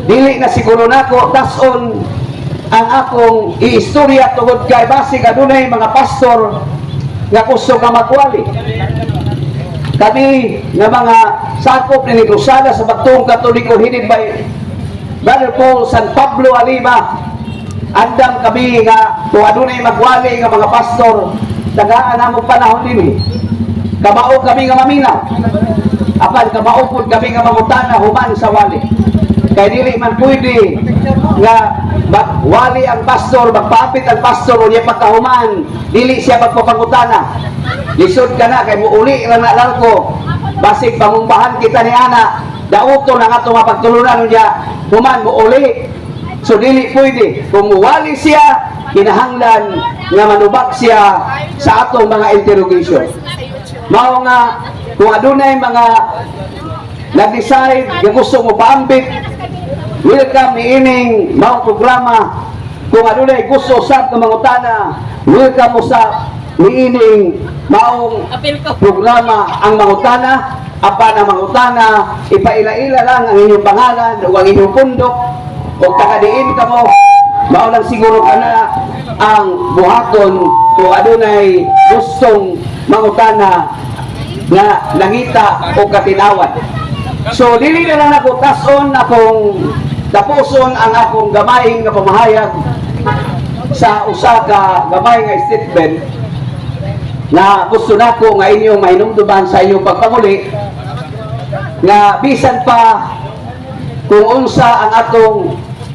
dili na siguro nako dason ang akong iistorya tungod kay basig adunay mga pastor nga gusto nga magwali. Kami nga mga sakop ni Rosada sa Bagtong Katoliko hinid by Brother Paul San Pablo Alima, andam kami nga kung adunay magwali nga mga pastor tagaan namo panahon dinhi. Kamao kami nga maminaw. Apan kamao pud kami nga mangutana human sa wali. Kay dili man pwede nga wali ang pastor, magpapit ang pastor o niya pagkahuman, dili siya magpapangutana. Lisod ka na, kay muuli lang na larko. Basig pamumbahan kita ni Ana, dauto na nga itong mapagtulunan niya, human muuli. So dili pwede. Kung muwali siya, kinahanglan nga manubak siya sa atong mga interrogation. Mao nga, kung adunay mga nag-decide nga gusto mo paambit, welcome ining maong programa. Kung adunay gusto usab nga mangutana, welcome usab ining maong programa ang mangutana. Apa na mangutana, ipaila-ila lang ang inyong pangalan o ang inyong pundok o takadiin ka mo. Mao lang siguro ka na ang buhaton kung adunay gustong mangutana nga nangita o katinawan. So dili na lang ako tason akong tapuson ang akong gamay nga pamahayag sa usa ka gamay nga statement na gusto nako nga inyong mahinumduman sa inyong pagpamuli nga bisan pa kung unsa ang atong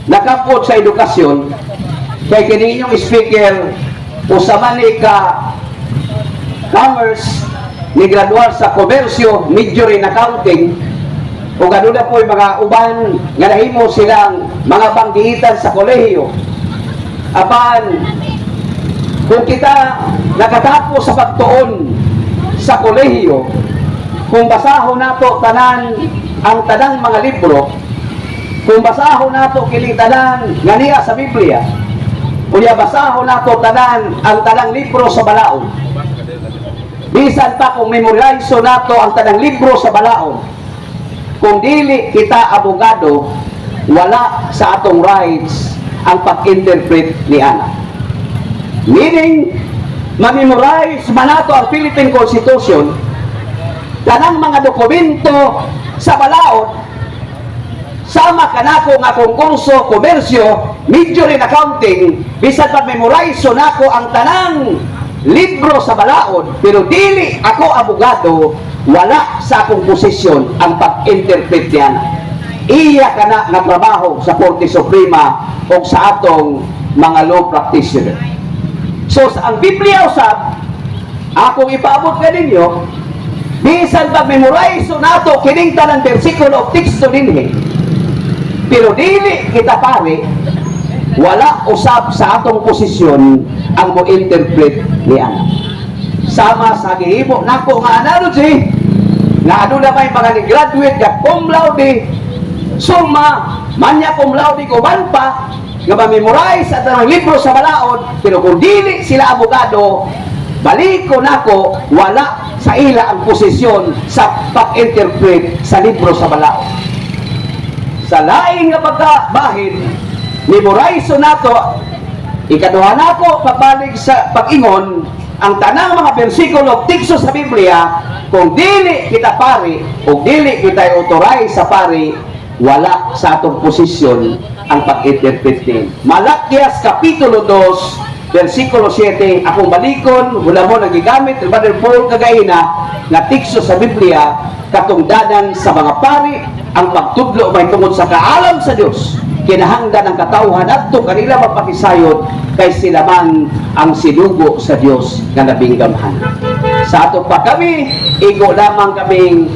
nakapot sa edukasyon kay kini inyong speaker usa man ni ka commerce ni graduar sa komersyo, major in accounting, o ganun na po yung mga uban nga nahimo silang mga banggitan sa kolehiyo. Apan, kung kita nakatapos sa pagtuon sa kolehiyo, kung basahon nato tanan ang tanang mga libro, kung basahon nato kining tanan nga niya sa Biblia, kunya basahon nato tanan ang tanang libro sa balaod, bisan pa kung memorize nato ang tanang libro sa balaod, kung dili kita abogado, wala sa atong rights ang pag-interpret ni Ana. Meaning, ma-memorize man nato ang Philippine Constitution, tanang mga dokumento sa balaod, sama ka nako nga kongkurso, komersyo, major in accounting, bisan pa memorize nako ang tanang libro sa balaod, pero dili ako abogado, wala sa akong posisyon ang pag-interpret niya. Iya ka na trabaho sa Korte Suprema o sa atong mga law practitioner. So, ang Biblia usab, akong ipaabot ka ninyo, bisan pag-memorize nato kining tanang bersikulo o teksto dinhi, pero dili kita pare, wala usab sa atong posisyon ang mo-interpret niya. Sama sa gihimo nako nga analogy, nga ano na may mga ni-graduate nga cum laude, summa, manya cum laude kuman pa, nga ma-memorize at ang libro sa balaod, pero kung dili sila abogado, balik ko nako, wala sa ila ang posisyon sa pag-interpret sa libro sa balaod. Sa lain nga pagkabahin, memorize nato, ikaduha nako pagbalik sa pag-ingon ang tanang mga bersikulo tikso sa Biblia, kung dili kita pari o dili kita authorize sa pari, wala sa atong posisyon ang pag-interpret din. Malakyas Kapitulo 2 versikulo 7, akong balikon wala mo nagigamit ni Brother Paul kagaina na tikso sa Biblia, katungdanan sa mga pari ang pagtudlo may tungod sa kaalam sa Dios, kinahanglan ng katauhan adto kanila magpakisayod kay sila man ang sinugo sa Dios nga nabinggamhan. Sa ato pa kami, igo lamang kaming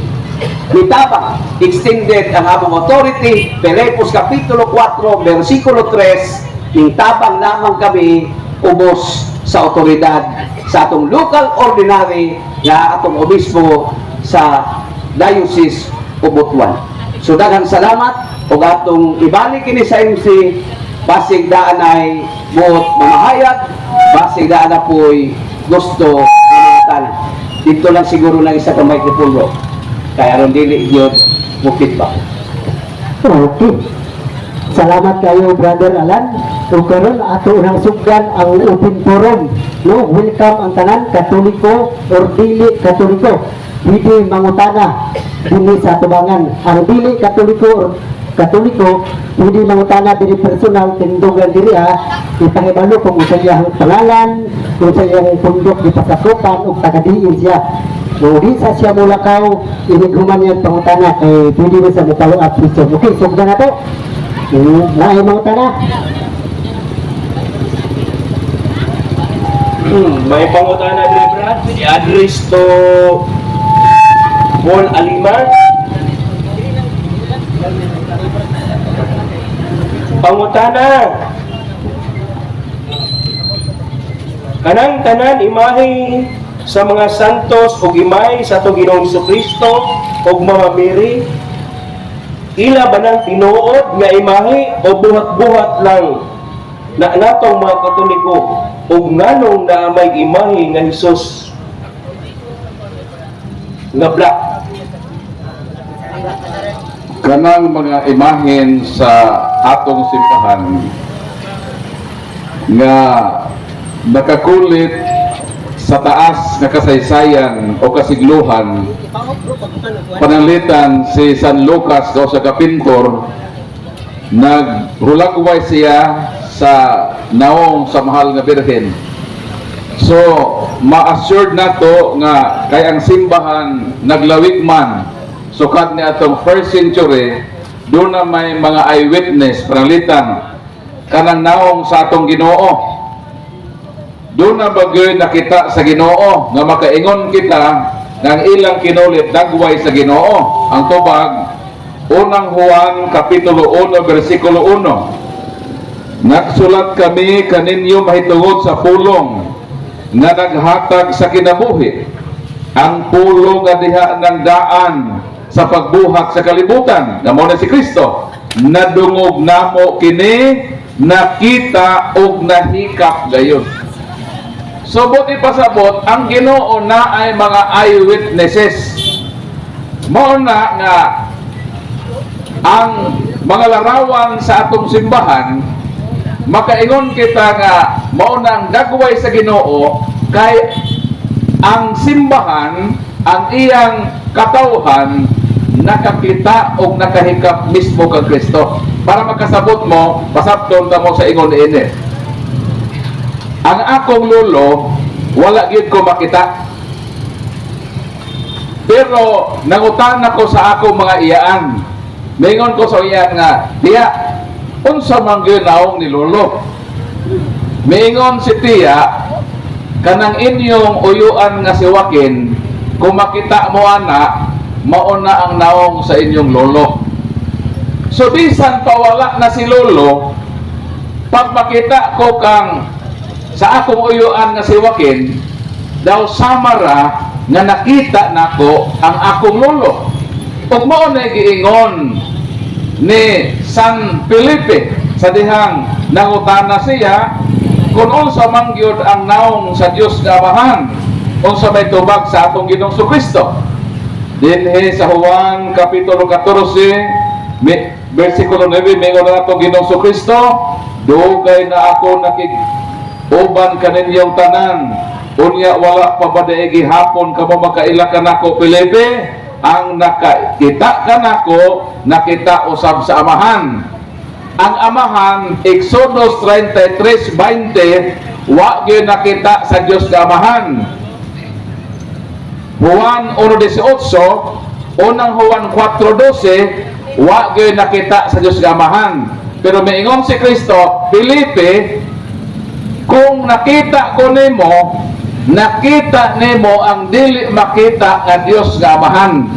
mitabang, extended ang among authority, Filipos Kapitulo 4, versikulo 3, mitabang lamang kami ubos sa otoridad sa atong local ordinary nga atong obispo sa Diocese of Butuan. So daghang salamat ug atong ibalik kini sa MC, basig daan ay buot mamahayag, basig daan na po'y gusto ng tanan. Dito lang siguro ng isa ka microphone, kaya ron dili yun mukit ba? Okay. Salamat kayo, Brother Alan. Ug karon ato nang sugdan ang open forum. No, welcome ang tanan Katoliko or dili Katoliko. Pwede mangutana dinhi sa tubangan. Ang dili Katoliko pwede mangutana diri personal tindugan diri ipangibalo kung usa iyang pangalan, kung usa iyang pundok gipasakupan ug tagadiin siya. So, di sa siya mulakaw, iniguman yung pangutana kay pwede mo sa follow up question. Okay, sugdan na to. Naay mangutana. May pangutana din, Brad. I-address to Paul Aliman. Pangutana. Kanang tanan imahe sa mga santos ug imahe sa atong Ginoong Jesucristo ug Mama Mary, ila ba nang tinuod nga imahe o buhat-buhat lang na natong mga Katoliko ug nganong na may imahe nga Hesus nga black? Kanang mga imahen sa atong simbahan nga nakakulit sa taas nga kasaysayan o kasigluhan, pananglitan si San Lucas daw sa kapintor, naghulagway siya sa naong sa mahal nga birhen. So ma-assured nato nga kay ang simbahan naglawig man sukat ni atong 1st century, doon na may mga eyewitness pananglitan kanang naong sa atong Ginoo. Doon na bagay nakita sa Ginoo nga makaingon kita ng ilang kinulit dagway sa Ginoo. Ang tubag, unang Juan kapitulo 1 versikulo 1. Nagsulat kami kaninyo mahitungod sa pulong nga naghatag sa kinabuhi, ang pulong nga diha ng daan sa pagbuhat sa kalibutan, nga mao na si Kristo. Nadungog namo kini, nakita og nahikap gayon. So buti pasabot ang Ginoo na ay mga eyewitnesses. Mao na nga ang mga larawan sa atong simbahan, makaingon kita nga mao na ang dagway sa Ginoo kay ang simbahan, ang iyang katawhan nakakita o nakahikap mismo kang Kristo. Para makasabot mo, pasabton ta mo sa ingon ini. Ang akong lolo, wala gid ko makita. Pero nangutan ako sa akong mga iyaan. Mingon ko sa iyaan nga, tiya, unsa man gyud naong ni lolo? Mingon si tiya, kanang inyong uyuan nga si Joaquin, kung makita mo ana, mauna ang naong sa inyong lolo. So bisan pawala na si lolo, pag makita ko kang sa akong uyuan nga si Joaquin, daw samara nga nakita nako ang akong lolo. Ug mao na giingon ni San Felipe sa dihang nangutana siya kung unsa man gyud ang naong sa Dios nga Amahan, unsa may tubag sa atong Ginoong Jesucristo. Dinhi sa Juan kapitulo 14 versikulo 9, mingon na atong Ginoong Jesucristo, dugay na ako uban kaninyong tanan, unya wala pa ba daigi hapon ka mo makaila ka nako Felipe, ang nakita ka nako nakita usab sa Amahan. Ang Amahan, Exodus 33:20, wa gyud nakita sa Dios nga Amahan. Juan 1:18, unang Juan 4:12, wa gyud nakita sa Dios nga Amahan. Pero miingon si Kristo, Felipe, kung nakita ko nimo, nakita nimo ang dili makita nga Dios nga Amahan.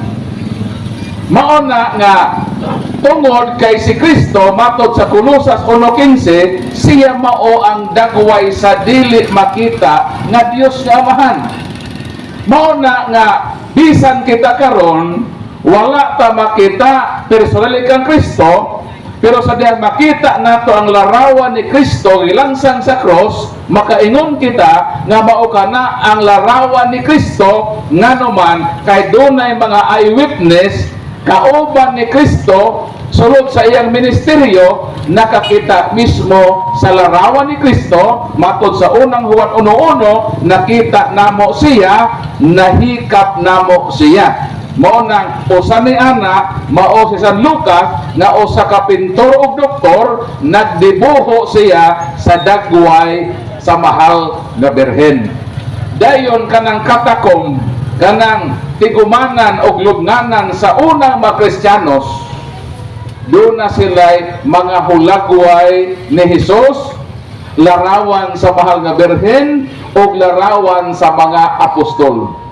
Mao na nga tungod kay si Kristo matod sa Kolosas 1:15, siya mao ang dagway sa dili makita nga Dios nga Amahan. Mao na nga bisan kita karon wala ta makita personally kang Kristo, pero sa diha makita nato ang larawan ni Kristo gilangsang sa cross, makaingon kita nga mao kana ang larawan ni Kristo ngano man kay dunay mga eyewitness kauban ni Kristo sulod sa iyang ministeryo nakakita mismo sa larawan ni Kristo. Matod sa unang Juan 1:1, nakita namo siya, nahikap namo siya. Mao nang usa ni ana mao si San Lucas nga usa ka pintor ug doktor, nagdibuho siya sa dagway sa mahal nga birhen. Dayon kanang katakom, kanang tigumanan og lubnganan sa unang mga Kristiyanos, doon na sila'y mga hulagway ni Jesus, larawan sa mahal nga birhen o larawan sa mga apostol.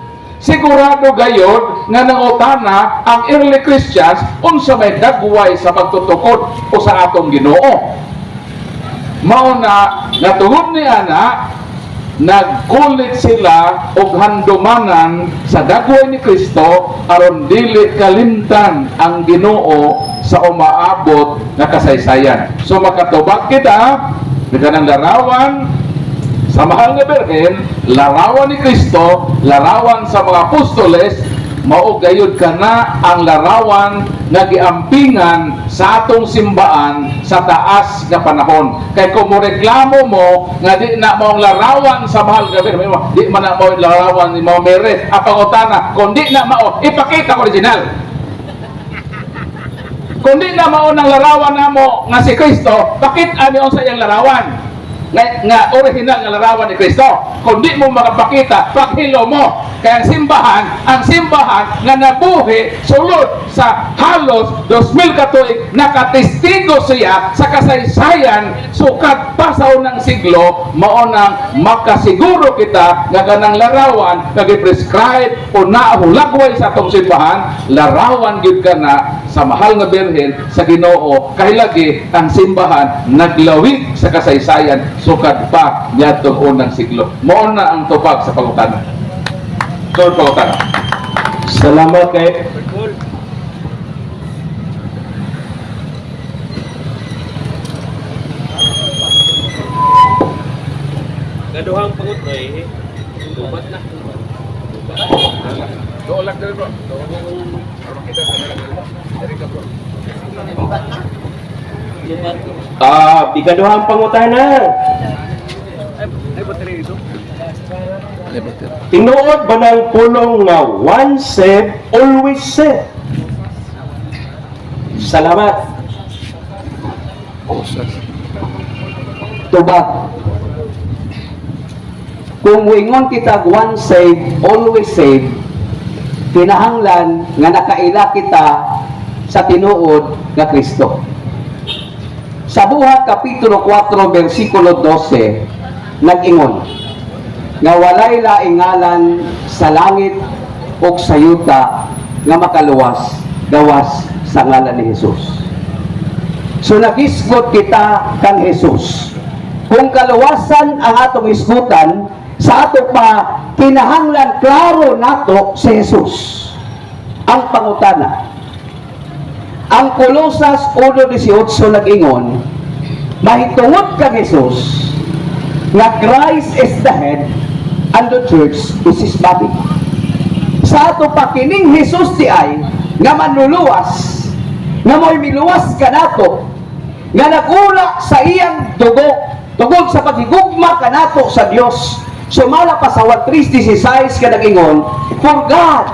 Sigurado gayod nga nangutana ang early Christians unsa may dagway sa pagtutukod o sa atong Ginoo. Mao na natungod ni ana, nagkulit sila og handumanan sa dagway ni Kristo aron dili kalimtan ang Ginoo sa umaabot na kasaysayan. So makatubag kita kanang larawan sa mahal nga birhen, larawan ni Kristo, larawan sa mga apostoles, mao gayud kana ang larawan nga giampingan sa atong simbaan sa taas nga panahon. Kay kung reklamo mo nga di na mao larawan sa mahal nga birhen, di man na mao larawan ni Mao Mary, apang utana, kung di na mao ipakita ko original. Kung di na mao nang larawan namo nga si Kristo, bakit ani sa iyang larawan? Nga original nga larawan ni Kristo. Kung di mo makapakita, paghilo mo. Kaya ang simbahan nga nabuhi sulod sa halos 2,000 katuig, nakatestigo siya sa kasaysayan sukad pa sa unang siglo, mao nang makasiguro kita nga ganang larawan nga gi-prescribe o naahulagway sa atong simbahan, larawan gyud kana sa mahal nga birhen sa Ginoo. Kahilagi ang simbahan naglawig sa kasaysayan sukad pa niadtong unang siglo. Mao na ang tupag sa pangutana. Tol pangutana. Salamat kay Gaduhang pangut eh. Lubat na. Doolak dali bro. Para makita sa nila. Dari ka bro. Lubat. Bigaduhang pangutana. Ay battery ito. Tinuod ba ng pulong nga once saved, always saved? Salamat. Tubag. Kung wingon kita once saved, always saved, kinahanglan nga nakaila kita sa tinuod nga Kristo. Sa Buhat Kapitulo 4 versikulo 12 nag-ingon nga walay laingalan sa langit o sa yuta nga makaluwas gawas sa ngalan ni Jesus. So nagisgot kita kang Jesus. Kung kaluwasan ang atong isgutan, sa ato pa kinahanglan klaro nato si Jesus. Ang pangutana, ang Kolosas 1:18 nag-ingon, mahitungod kang Jesus nga Christ is the head and the church is his body. Sa ato pa kining Jesus di ay nga manluluwas, nga mo'y miluwas ka nato, nga nagula sa iyang dugo, tungod sa paghigugma ka nato sa Dios. Sumala pa sa 1:3:16 ka nag-ingon, for God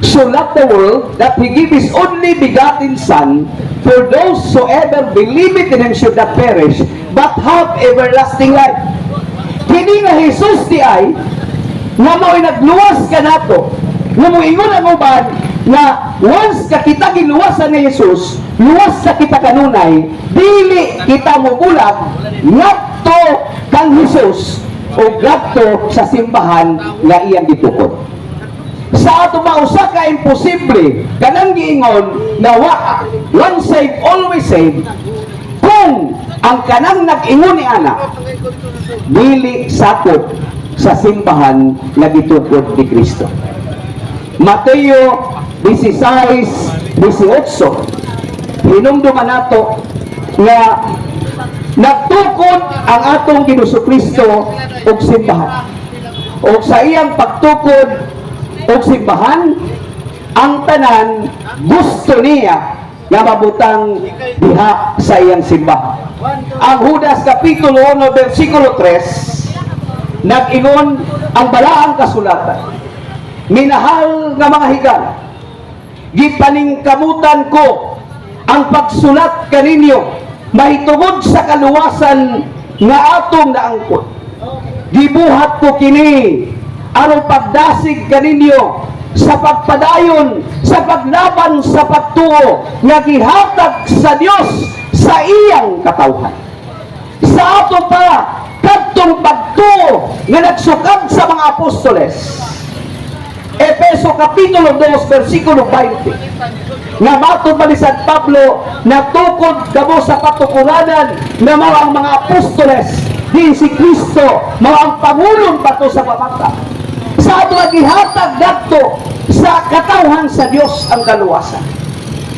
so loved the world that He gave His only begotten Son, for those who ever believe in Him should not perish, but have everlasting life. Kini nga Jesus di ay, nga mo'y nagluwas ka nato, nga mo'ingon ang uban, nga once ka kita giluwasan ni Jesus, luwas sa kita kanunay, dili kita mo bulag, ngadto kang Jesus, o ngadto sa simbahan nga iyang gitukod. Sa ato mausa ka imposible, kanang giingon na once saved, always saved, kung ang kanang nag-ingon ni ana, dili sakop sa simbahan nga gitukod ni Kristo. Mateo 16:18 hinumduman nato nga nagtukod ang atong Ginoo Kristo og simbahan. O sa iyang pagtukod og simbahan, ang tanan gusto niya nga mabutang diha sa iyang simbahan. Ang Judas Kapitulo 1 versikulo 3 nag-ingon ang balaang kasulatan. Minahal nga mga higala, gipaningkamutan ko ang pagsulat kaninyo mahitungod sa kaluwasan nga atong naangkot. Gibuhat ko kini aron pagdasig kaninyo sa pagpadayon sa paglaban sa pagtuo nga gihatag sa Dios sa iyang katawhan. Sa ato pa kadtong pagtuo nga nagsukad sa mga apostoles. Efeso Kapitulo 2 versikulo 20. Nga matod man ni San Pablo natukod kamo sa patukuranan na mao ang mga apostoles din si Kristo mao ang pangulong bato sa pamata. Sa ato gihatag dadto sa katawhan sa Dios ang kaluwasan.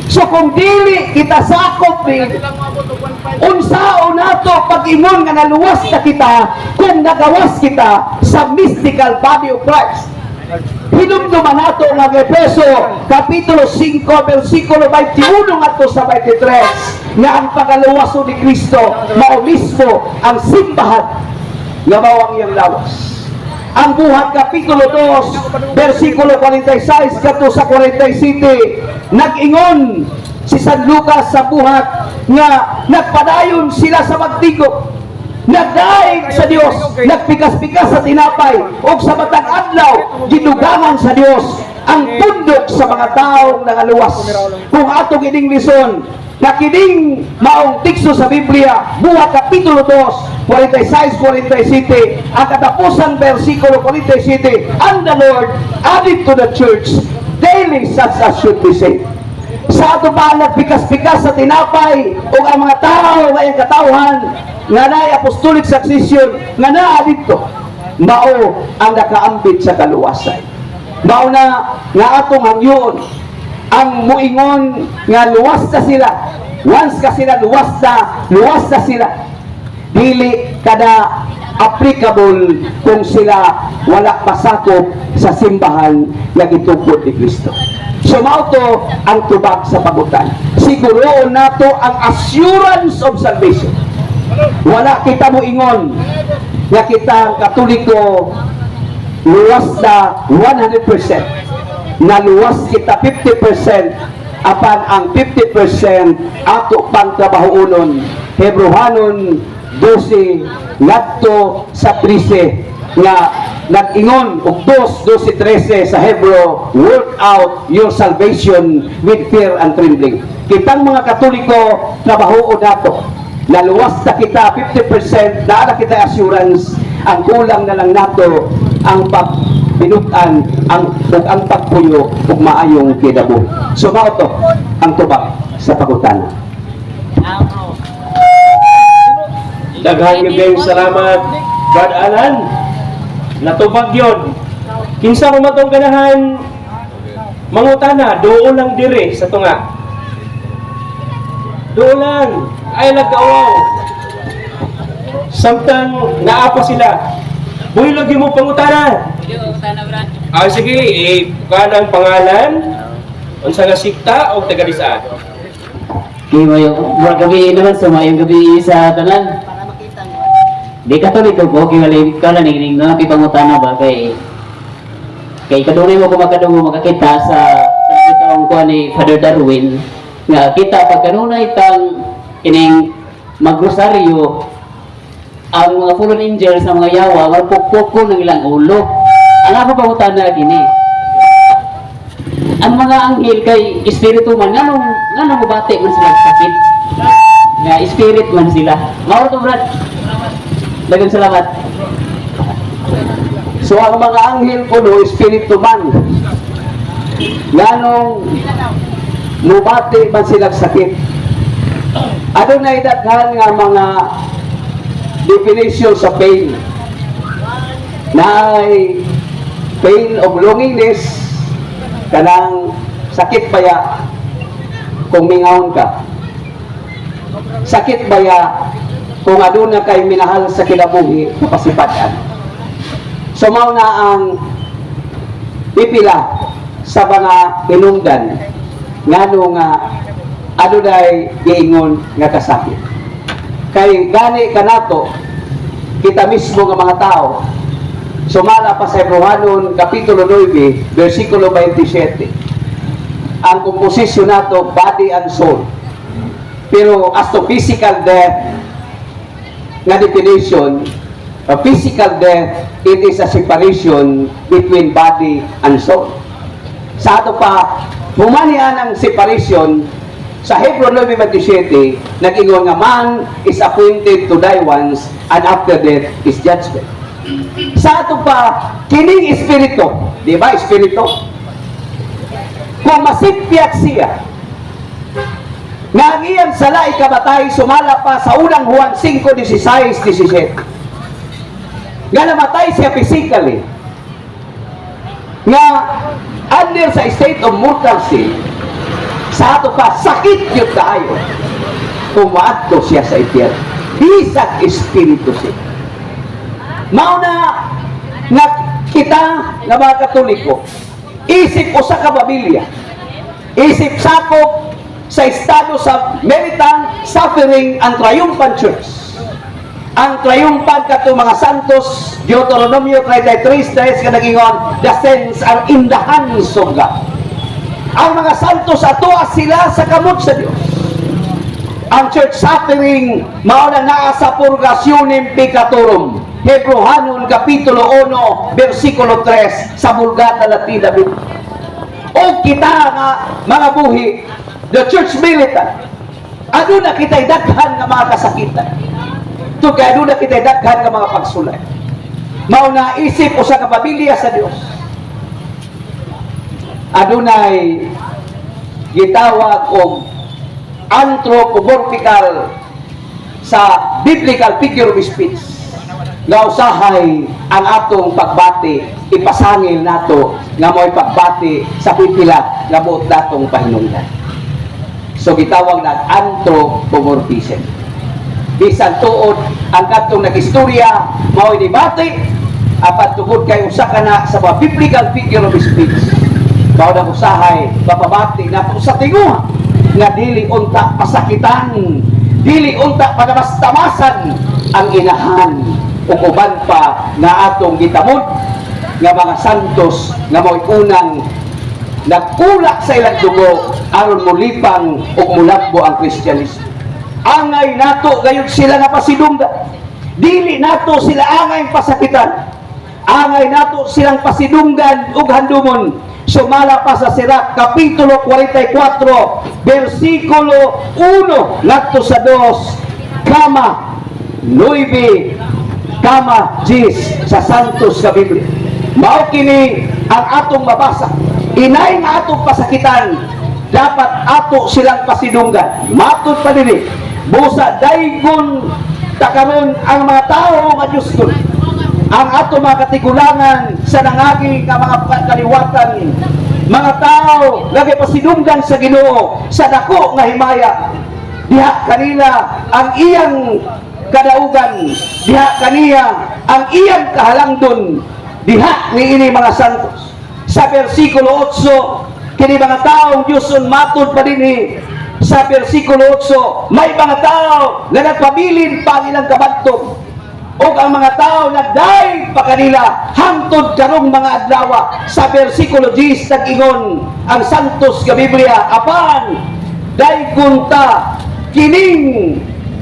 So kung dili kita sakop ni unsaon nato pag-ingon nga naluwas na kita kung nagawas kita sa mystical body of Christ. Hinumduman nato ng Efeso Kapitulo 5 versikulo 21 ngadto sa 23 nga ang pagaluwaso ni Kristo mao mismo ang simbahan nga mao ang iyang lawas. Ang Buhat Kapitulo 2 versikulo 46 kadto sa 47 nag-ingon si San Lucas sa Buhat nga nagpadayon sila sa magtigo, nagdaig sa Dios, nagpikas-pikas sa tinapay o sa matag adlaw gidugangan sa Dios ang pundok sa mga taong nangaluwas. Kung atong ining lison na kining maong tikso sa Biblia, Buhat Kapitulo 2 46-47, ang katapusang versikulo 47, and the Lord added to the church daily such as should be saved. Sa ato ba nagpikas-pikas sa tinapay o ang mga tao nga iyang katawhan nga naay apostolic succession nga naa dito, mao ang nakaambit sa kaluwasan. Mao na nga atong hangyon ang muingon nga luwas na sila. Once ka sila luwas na sila. Dili kada applicable kung sila wala pasakop sa simbahan nga gitukod ni Kristo. So mao to ang tubag sa pagutan. Siguroon nato ang assurance of salvation. Wala kita mo ingon nga kita ang Katoliko luwas na 100%. Naluwas kita 50%, apan ang 50% ato pang trabahonon. Hebrehanon 12 ngadto sa 13 nga nag-ingon og 2:12-13 sa Hebrew, work out your salvation with fear and trembling. Kitang mga Katoliko trabahoon nato. Naluwas na kita 50%, naala kita assurance, ang kulang na lang nato ang pagpinutan ang pagpuyo ug maayong kinabuhi. So mao to ang tubag sa pagutana. Daghan nga kayong salamat, Brad Alan. Natubag yun. Kinsa mo matong ganahan mangutana, doon lang dire sa tunga. Doon lang. Ay nagkawaw. Samtang naapa sila. Buhay lagi mo pangutana. Sige, kanang pangalan, unsa nga sikta o taga saan? Kaya mga gabi naman, sumayong gabi sa tanan. Di Katoliko ko, kaya ka na ningning na pipangutana ba kay kadunay mo kumakadungo makakita sa itong kuha ni Father Darwin nga kita pag kanunay tang ining magrosaryo ang mga fallen angels sa mga yawa magpukpuk ng ilang ulo. Ang ako pangutana kini ang mga anghel kay espiritu man nganong mabati man sila sakit nga spirit man sila. Mao to Brad. Daghang salamat. So ang mga anghel kuno espiritu man. Nganong mubati man silang sakit. Adunay daghan nga mga definition sa pain. Naay pain of loneliness, kanang sakit baya kung mingawon ka. Sakit baya kung aduna kay minahal sa kinabuhi kapasipadan. So mao na ang pipila sa mga hinungdan ngano nga adunay giingon nga kasakit. Kay gani kanato kita mismo nga mga tao sumala pa sa Hebrehanon kapitulo 9 bersikulo 27. Ang komposisyon nato body and soul. Pero as to physical death nga definition, a physical death, it is a separation between body and soul. Sa ato pa, humanian ang separation sa Hebrew 9:27, nag-ingon nga man is appointed to die once and after death is judgment. Sa ato pa, kining espiritu, di ba espiritu? Kung masipyat siya, nga ang iyang sala ikamatay, sumala pa sa unang Juan 5:16-17. Nga namatay siya physically. Nga under sa state of mortal sin, sa ato pa, sakit yun tayo. Pumaadto siya sa impyerno. Bisag espiritu siya. Mauna nga kita nga mga Katoliko, isip o sa kababilya, isip sakop sa estado sa meritant, suffering, and triumphant church. Ang triumphant kato mga santos, Deuteronomio 33:3 ka nagingon, the saints are in the hands of God. Ang mga santos atoa sila sa kamot sa Dios. Ang church suffering mao na naa sa purgasyonem peccatorum. Hebrehanon kapitulo 1 bersikulo 3 sa Vulgata Latina. O kita nga mga buhi, the church militant, ano na kita'y daghan nga mga kasakitan. Ito kaya ano na kita'y daghan nga mga pagsulay. Mauna isip o sa kapamilya sa Dios. Adunay gitawag og anthropomorphical sa biblical figure of speech nga usahay ang atong pagbati ipasangil nato nga mo'y pagbati sa pipila nga buot natong pahinungdan. So gitawag na anthropomorphism. Bisan tuod ang katong nagistorya mao'y debate apat tungod kay usa kana sa mga biblical figure of speech. Mao na usahay papabati nato sa tinguha nga dili unta pasakitan, dili unta panamastamasan ang inahan ug uban pa nga atong gitamod nga mga santos nga mo'y unang nagkulak sa ilang dugo aron mulipang ug mulakbo ang Kristyanismo. Angay nato gayud sila nga pasidunggan. Dili nato sila angay pasakitan. Angay nato silang pasidunggan ug handumon. Sumala pa sa Sirach kapitulo 44 bersikulo 1 ngadto sa 2 kama 9 kama 10 sa santos sa Biblia. Mao kini ang atong mabasa. Inay nga atong pasakitan, dapat ato silang pasidunggan. Matod pa dili, busa daygon takaron ang mga tao nga Diyos ko. Ang ato mga katigulangan sa nangagi nga mga kaliwatan, mga tao lagi pasidunggan sa Ginoo sa dako nga himaya. Diha kanila ang iyang kadaugan, diha kaniya ang iyang kahalangdon, diha niini mga santos. Sa bersikulo 8, kini mga taong Diyoson matod pa dinhi. Sa bersikulo 8, may mga tao na nagpabilin pa nilang kabantog. O ang mga tao nagday pa kanila hangtod karong mga adlaw. Sa bersikulo 10 nag-ingon ang santos nga Biblia, apan daygon ta kining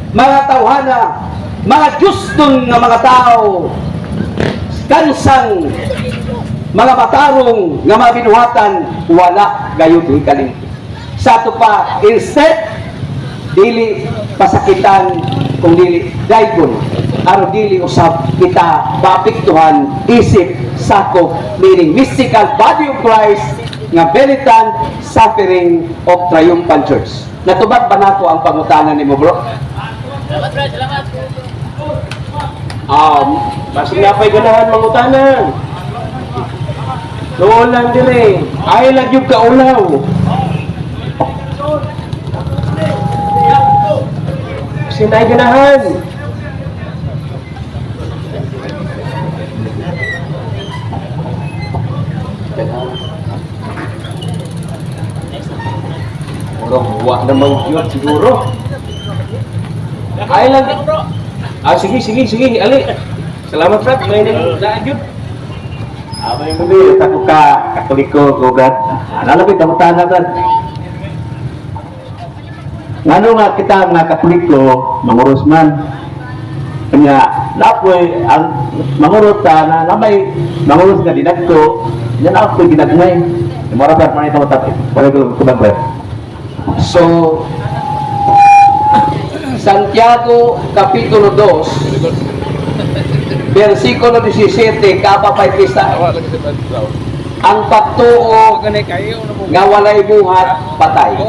mga tawhana, mga Diyoston nga mga tao, kansang mga matarong nga mga binuhatan, wala gayud hikaling. Sa ato pa, instead dili pasakitan kung dili daygon aron dili usab kita maapektuhan isip sakop, meaning mystical body of Christ nga militant, suffering of triumphant church. Natubag ba nako ang pangutanan nimo, bro? Salamat. Basig na pa'y ganahan mangutanan. Doon lang dire. Ay lang yung kaulaw. Sinay ganahan. Wa namang yun siguro. Ay lang. Sige, ali. Salamat Brad, may nagdaan yun. Abay mo din, ako ka Katoliko, Gugad. Lalapit ang tanah, Brad. Ngano nga kita nga Katoliko, mangurus man. Kanya, napoy, ang mangurot na may mangurus nga dinagko, yan ako ginagmay. Mara Brad, manay tamatapit. Pwede ko kubang, Brad. So, Santiago Kapitulo 2 versikulo 17 kapapay pisa ang pagtuo nga walay buhat patay.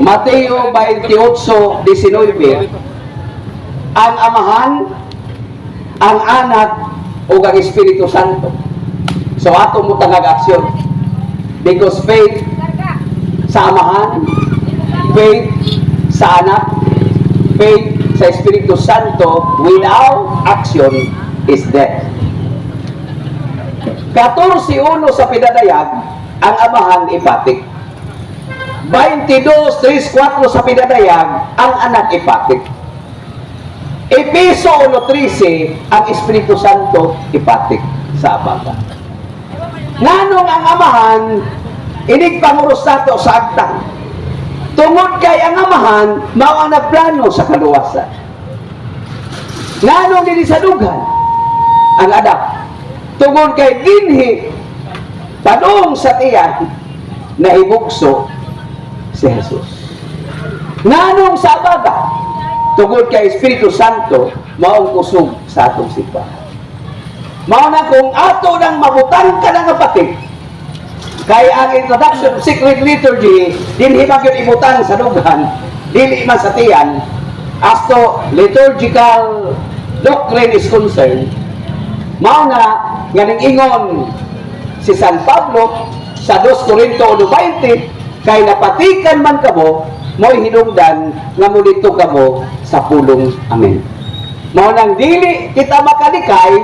Mateo 28:19 ang Amahan, ang Anak ug ang Espiritu Santo. So ato mo tangag aksyon because faith sa Amahan, faith sa Anak, faith sa Espiritu Santo without action is death. 14:1 sa pinadayag ang Amahan ipatik. 22:3-4 sa pinadayag ang Anak ipatik. Epeso 1:13 ang Espiritu Santo ipatik sa Amahan. Nganong ang Amahan inig panguros nato sa agtang. Tungod kay ang Amahan mao ang nagplano sa kaluwasan. Nganong dili sa dughan ang Anak. Tungod kay dinhi padung sa tiyan na ibukso si Jesus. Nganong sa abaga tungod kay Espiritu Santo mao ang kusog sa atong simbahan. Mao na kung ato nang mabutang ka ng kapatid kay ang introduction of secret liturgy dinhi ba gyud ibutan sa dughan dili man sa tiyan as to liturgical doctrine is concerned. Mao na nga ingon si San Pablo sa 2 Corinto 1:20 kay napatikan man kamo mo'y hinungdan nga mulito kamo sa pulong amen. Mao nang dili kita makalikay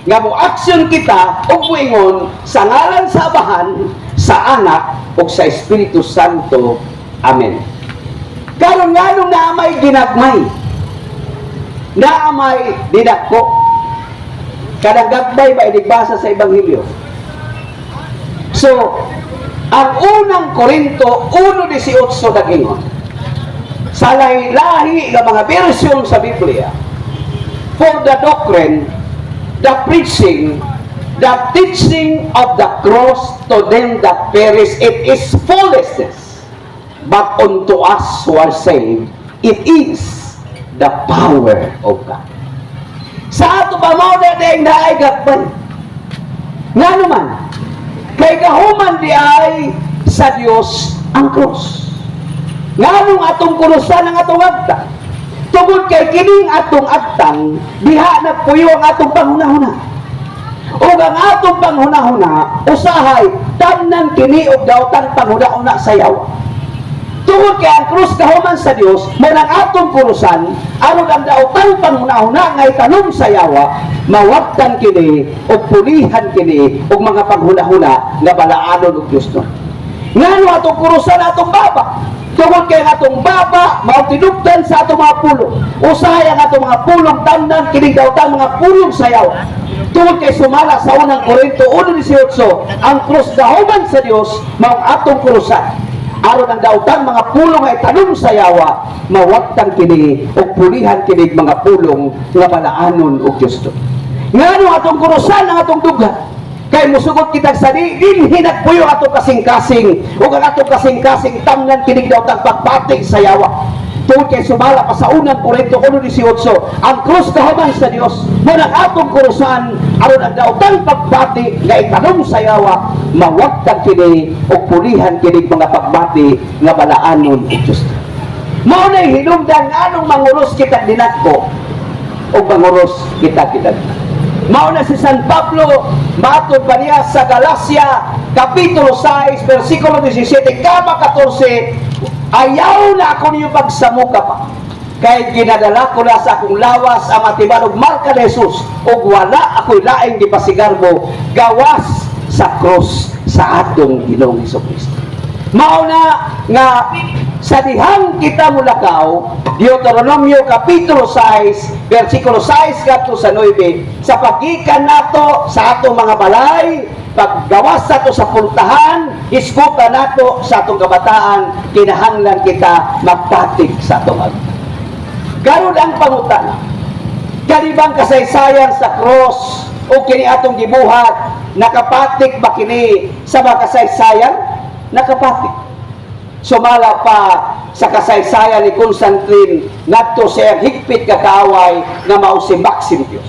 nga mo action kita ug moingon sa ngalan sa Amahan, sa Anak ug sa Espiritu Santo. Amen. Karon nganong naamay ginagmay, naamay dinakko, kadang gagmay ba inigbasa sa Ebanghelyo. So, ang unang Korinto 1:18 nagingon sa lahi-lahi nga mga bersyon sa Biblia for the doctrine, the preaching, the teaching of the cross to them that perish, it is foolishness. But unto us who are saved, it is the power of God. Sa ato ba mo na dahil naigagpan? Nga naman, kay kahuman di ay sa Diyos ang cross. Nga nung atong kurusan ang atong agta, tungod kay kining atong agtang diha nagpuyo ang atong panghunahuna. O ang atong panghunahuna usahay tanan kini og daotan panghunahuna sa yawa. Tungod kay ang krus kahuman sa Dios mo nang atong kurusan aron ang daotan panghunahuna nga itanong sa yawa mawagtan kini og pulihan kini og mga panghunahuna nga balaanon og Dios no. Ngano atong kurusan atong baba? Tungod kay atong baba mao tinubdan sa atong mga pulong. Usahay ang atong mga pulong tanan kining daotan mga pulong sayaw. Tungod kay sumala sa unang Korinto 1:18 ang krus dahuman sa Dios mao atong kurusan. Aron ang daotan mga pulong ay tanong sa yawa mawagtan kini og pulihan kini mga pulong nga balaanon og Dios. Ngano atong kurusan ang atong dughan? Kay musugot kitag sa dinhi nagpuyo atong kasing-kasing ug ang atong kasing-kasing tamnan kinig daw tag pagbatig sa yawa. Tungod kay sumala pa sa unang Korinto 1:18 ang krus kahuman sa Dios mo nang atong kurusan aron ang daotang pagbati nga itanong sa yawa mawagtag kini ug pulihan kini mga pagbati nga balaanon ug Dios. Mao nay hinungdan anong manguros kita dinadto ug manguros kita dinadto. Mao na si San Pablo matod pa niya sa Galacia Kapitulo 6 versikulo 17 kama 14 ayaw na ako niyo pagsamuka pa kay ginadala ko na sa akong lawas ang matibanog marka ni Jesus ug wala ako'y laing gipasigarbo gawas sa cross sa atong Ginoong Hesukristo. Mauna nga sa dihang kita mulakaw, Deuteronomio Kapitulo 6, versikulo 6 kadto sa 9, sa pagikan nato sa atong mga balay, paggawas nato sa puntahan, iskuta nato sa atong kabataan, kinahanglan kita magpatig sa atong agama. Karon ang pangutana, kani bang kasaysayan sa cross o kini atong gibuhat, nakapatik ba kini sa mga kasaysayan? Nakapatik. Sumala pa sa kasaysayan ni Constantine ngadto sa higpit ka kaaway nga mao si Maxentius.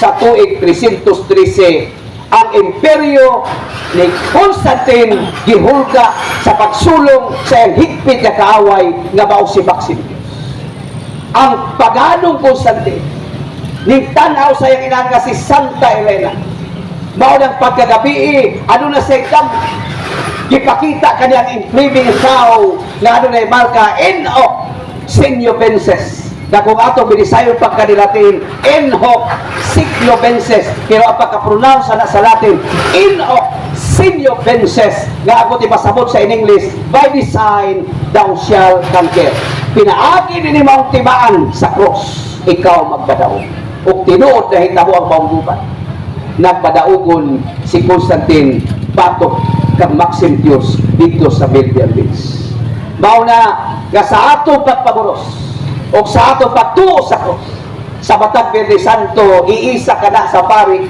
Sa tuig 313, ang imperyo ni Constantine gihulga sa pagsulong sa higpit ka kaaway nga mao si Maxentius. Ang paganong Constantine ning tanaw sa iyang inanga si Santa Elena, mao ng pagkagabi ano na sa ikam gipakita kaniyang impriming sao nga ano na marka en hoc signo vences, na kung ato binisayon pagkadilatin en hoc signo vences, pero ang pagka-pronounce na sa Latin en hoc signo vences, nga ako ipasabot sa in English, by design thou shall conquer. Pinaagi din mong tibaan sa cross, ikaw magbadaog ug tinuod na hitabo ang maungguban. Nagpadaugon si Constantine batok kang Maxentius dito sa Milvian Beach. Mauna nga sa atong pagpaburos o sa atong pagtuo sa cross, sa Batag Berde Santo iisa ka na sa pari,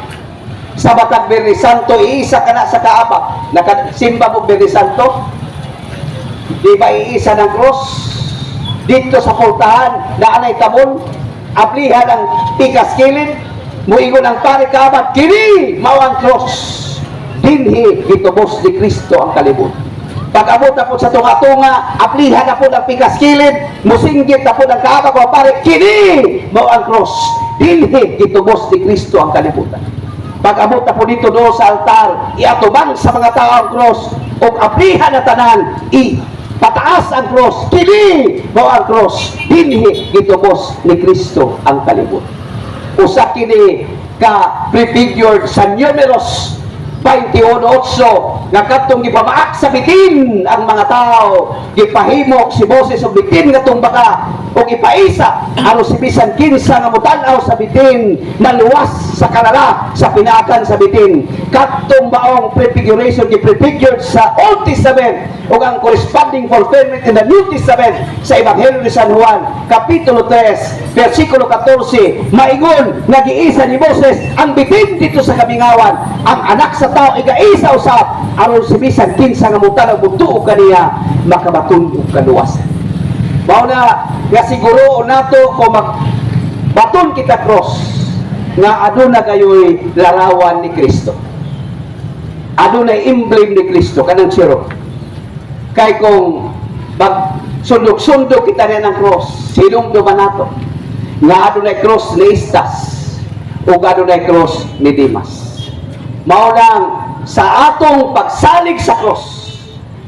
sa Batag Berde Santo iisa ka na sa kaabak. Nakasimba mo Berde Santo, di ba iisa ng cross dito sa pultahan na anay tabon, aplihan ang tikas kilid, muingon ang pari kaabak, kini mao ang cross, dinhi gitubos ni Kristo ang kalibot. Pag-abot na po sa tunga-tunga, aplihan na po ng pikas kilid, musinggit na po ng kaabak o pare, kini mao ang cross, dinhi gitubos ni Kristo ang kalibutan. Pag-abot na po dito doon sa altar, iatubang sa mga tao ang cross, o aplihan na tanan, pataas ang cross, kini mao ang cross, dinhi gitubos ni Kristo ang kalibutan. Usa kini ka prefigured sa numeros 21:8 nga katong gipamaak sa bitin ang mga tao, gipahimok si Moses og bitin nga tumbaka o ipaisa ano si bisan kinsa nga mutan-aw sa bitin, maluwas sa kanala sa pinaakan sa bitin. Katong baong prefiguration gi-prefigured sa Old Testament ug ang corresponding fulfillment in the New Testament sa Ebanghelyo ni San Juan Kapitulo 3 versikulo 14, maingon nga giisa ni Moses ang bitin dito sa kamingawan, ang anak sa tao igaisa usab aron si bisan kinsa nga mutan-aw butuo kaniya makabaton og kaluwasan. Mao na nga siguro nato kung magbaton kita cross nga aduna kayo'y larawan ni Kristo, adunay emblem ni Kristo kanang siro. Kay kung sundok-sundok kita na ng cross, sinong duman nato nga adunay cross ni Istas o adunay cross ni Dimas. Mao lang sa atong pagsalig sa cross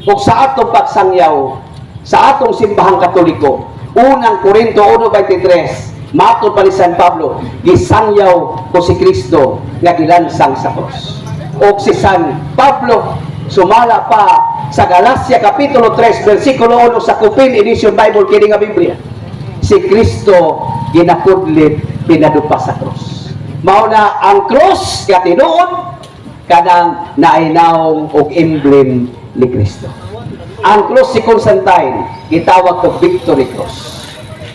o sa atong pagsangyaw sa atong simbahang Katoliko, unang Korinto 1:23, matod pa ni San Pablo, gisangyaw ko si Kristo nga gilansang sa cross. O si San Pablo sumala pa sa Galacia Kapitulo 3 versikulo 1 sa Kupin Edition Bible kini nga Biblia, si Kristo ginakudlit pinadupa sa cross. Mao na ang cross nga tinuod kanang nainaw og emblem ni Kristo. Ang cross si Constantine gitawag to Victory Cross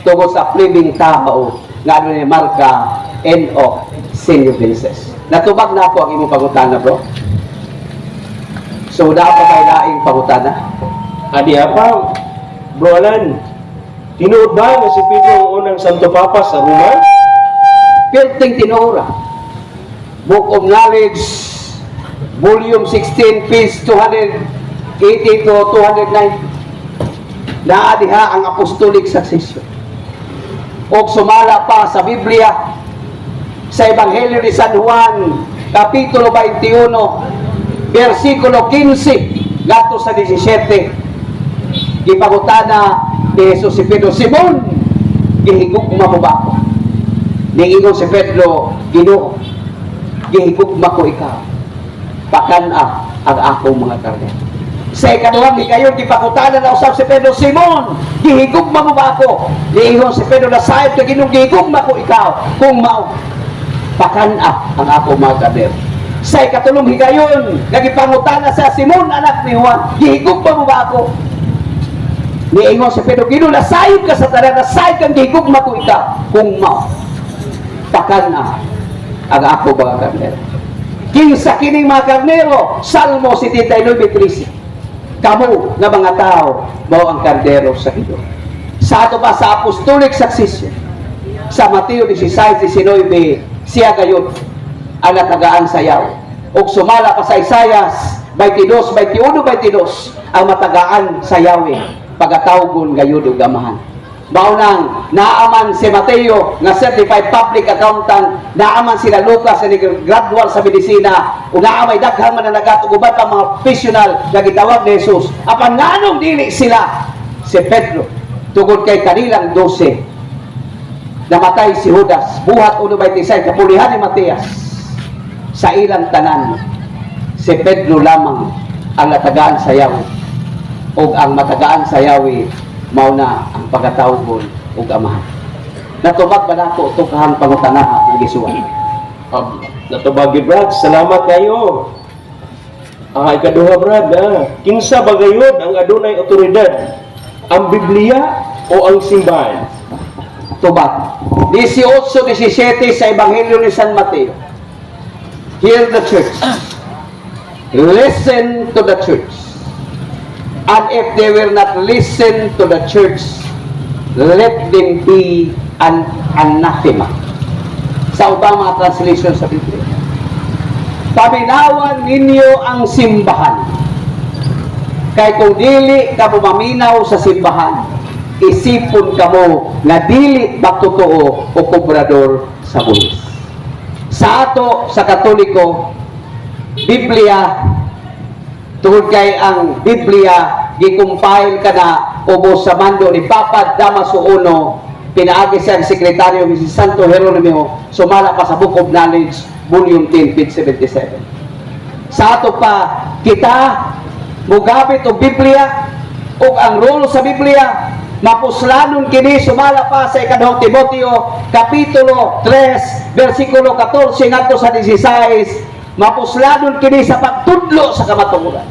tungod sa flaming tao nga ano ni marka en hoc signo vences. Natubag na ako ang imong pangutana, bro. So na pa kay laing pangutana. Adi apa, Bro Alan, tinuod ba nga si Pedro ang unang Santo Papa sa Roma? Pilting tinura. Book of Knowledge, Volume 16, page 280 to 290. Naadiha ang Apostolic Succession. O sumala pa sa Biblia, sa Ebanghelyo ni San Juan, Kapitulo 21, versikulo 15, gato sa 17. Gipangutana ni Jesus si Pedro, Simon, gihigugma mo ba ako? Niingon si Pedro, Ginoo, gihigugma ko ikaw. Pakana ang akong mga karne. Sa ikaduhang higayon, gipakutanan na usab si Pedro, Simon, gihigugma mo ba ako? Niingon si Pedro, nasayop ka Ginoo, gihigugma ko ikaw, kung mao, pakana ang ako mga kader. Sa ikatulong higayon, nagipangutana sa Simon, anak ni Juan, gihigugma mo ba ako? Niingon si Pedro, Ginoo, nasayop ka sa tanan, nasayop kang gihigugma ko ikaw, kung mao, pakana ang ako mga kader. Kinsa kining mga karnero, Salmo 79:13. Kamu nga mga tao, mao ang kardero sa Ginoo. Sa ato pa sa apostolic succession, sa Mateo 16:19, siya gayon ang natagaan sa yaw. O sumala pa sa Isaias 22:22, ang matagaan sa Yahweh, pagatawgon gayon og gamahan. Maunang naaman si Mateo nga certified public accountant, naaman sila Lucas nga gradual sa medisina, ug naamay daghang mananagat ug uban pa mga professional nga gitawag ni Jesus. Apan nganong dili sila si Pedro tungod kay kanilang 12 namatay si Judas buhat 1:26 kapulihan ni Matias. Sa ilang tanan si Pedro lamang ang natagaan sa Yahweh, ug ang matagaan sa Yahweh mao na ang pagatawgon ug amahan. Natubag ba nato tukahang pangutanaha ng Gisuan? Natubag gid, Brad, salamat kayo. Ikaduha, Brad, kinsa ba gayud ang adunay otoridad, ang Biblia o ang simbahan? Tubag 18:17 sa Ebanghelyo ni San Mateo. Hear the church, listen to the church. And if they will not listen to the church, let them be an anathema. Sa ubang mga translation sa Biblia. Paminawan ninyo ang simbahan. Kay kung dili ka maminaw sa simbahan, isipon ka mo na dili magtotoo o kobrador sa buhis. Sa ato, sa Katoliko, Biblia, tungod kay ang Biblia gikumpile ka na ubos sa mando ni Papa Damaso I, pinaagi siya ang sekretaryo ni si Santo Jeronimo, sumala pa sa Book of Knowledge, Volume 10, page 77. Sa ato pa, kita mugabit og Biblia ug ang role sa Biblia, mapuslanon kini sumala pa sa ikaduhang Timoteo, Kapitulo 3, versikulo 14 ngadto sa 16, mapuslanon kini sa pagtudlo sa kamatuoran.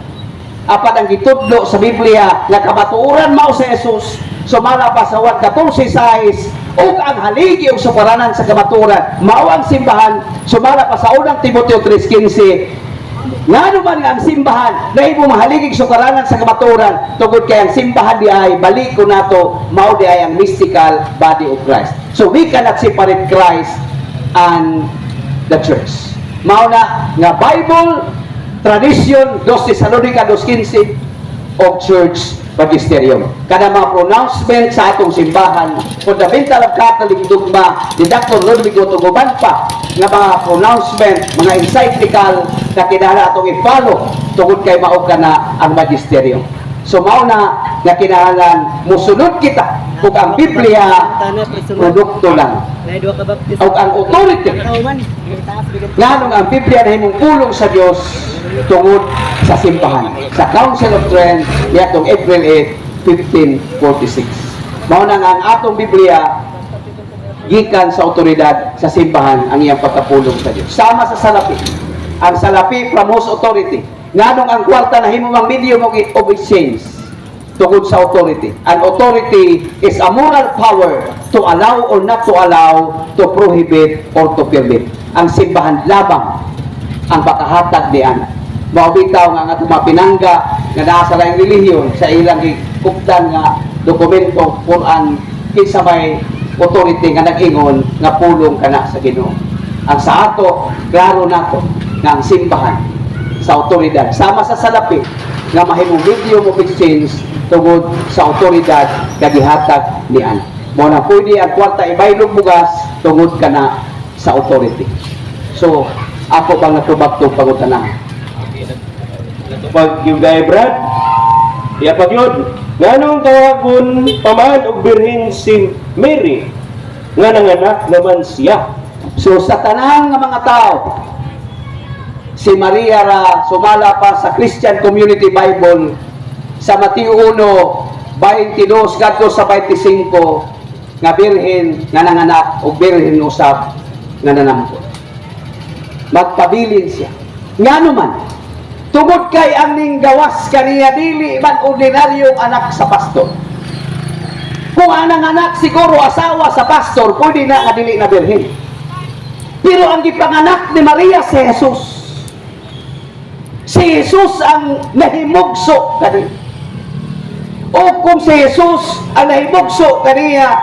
Apan ang gitudlo sa Biblia nga kamatuoran mao sa Jesus, sumala pa sa Juan 14:6, ug ang haligi og sukaranan sa kamatuoran mao ang simbahan, sumala pa sa unang Timoteo 3:15. Ngano man nga ang simbahan nahimo mahaligi sukaranan sa kamatuoran, tungod kay ang simbahan di ay balik ko nato mao di ay ang mystical body of Christ. So we cannot separate Christ and the church. Mao na nga Bible, tradition, 2 Tesalonica 2:15, o church magisterium. Kada mga pronouncement sa atong simbahan, fundamental of Catholic dogma, ni Dr. Ludwig Otuguban pa, nga mga pronouncement, mga encyclical, na kinahanglan atong i-follow, tungod kay mao na ang magisterium. So mao na nga kinahanglan musunod kita, kung ang Biblia, produkto lang. O ang authority, nganong ang Biblia na himong pulong sa Dios tungod sa simbahan. Sa Council of Trent, nitong April 8, 1546. Mao na nga ang atong Biblia gikan sa otoridad sa simbahan ang iyang pagkapulong sa Dios. Sama sa salapi. Ang salapi from whose authority. Nganong ang kwarta na himong ang medium of exchange tungod sa authority. An authority is a moral power to allow or not to allow, to prohibit or to permit. Ang simbahan labang ang pakahatag ni ana. Maubitaw nga nga pinangga nga naa sa laing relihiyon sa ilang gikuptan nga dokumento Quran kinsa may authority nga nag-ingon nga pulong kana sa Ginoo. Ang sa ato, klaro nato nga ang simbahan sa otoridad sama sa salapi nga mahimong medium of exchange tungod sa otoridad nga gihatag ni ana. Mao na pwede ang kwarta ibaylog bugas tungod kana sa authority. So ako bang natubag to pangutana? Natubag yung gay, Brad. Iya pagyod. Nganong tawagon paman og birhen si Mary nga nanganak naman siya? So sa tanang nga mga tao, si Maria ra sumala pa sa Christian Community Bible sa Mateo 1:22 ngadto sa 25 nga birhen nga nanganak o birhen usab nga nanampun. Magpabilin siya. Ngano man, tungod kay ang ning gawas kaniya dili man ordinaryong anak sa pastor. Kung ang nanganak siguro asawa sa pastor, pwede na nga dili na birhen. Pero ang gipanganak ni Maria si Jesus. Si Jesus ang nahimugso kaniya. O kung si Jesus ang nahimugso kaniya,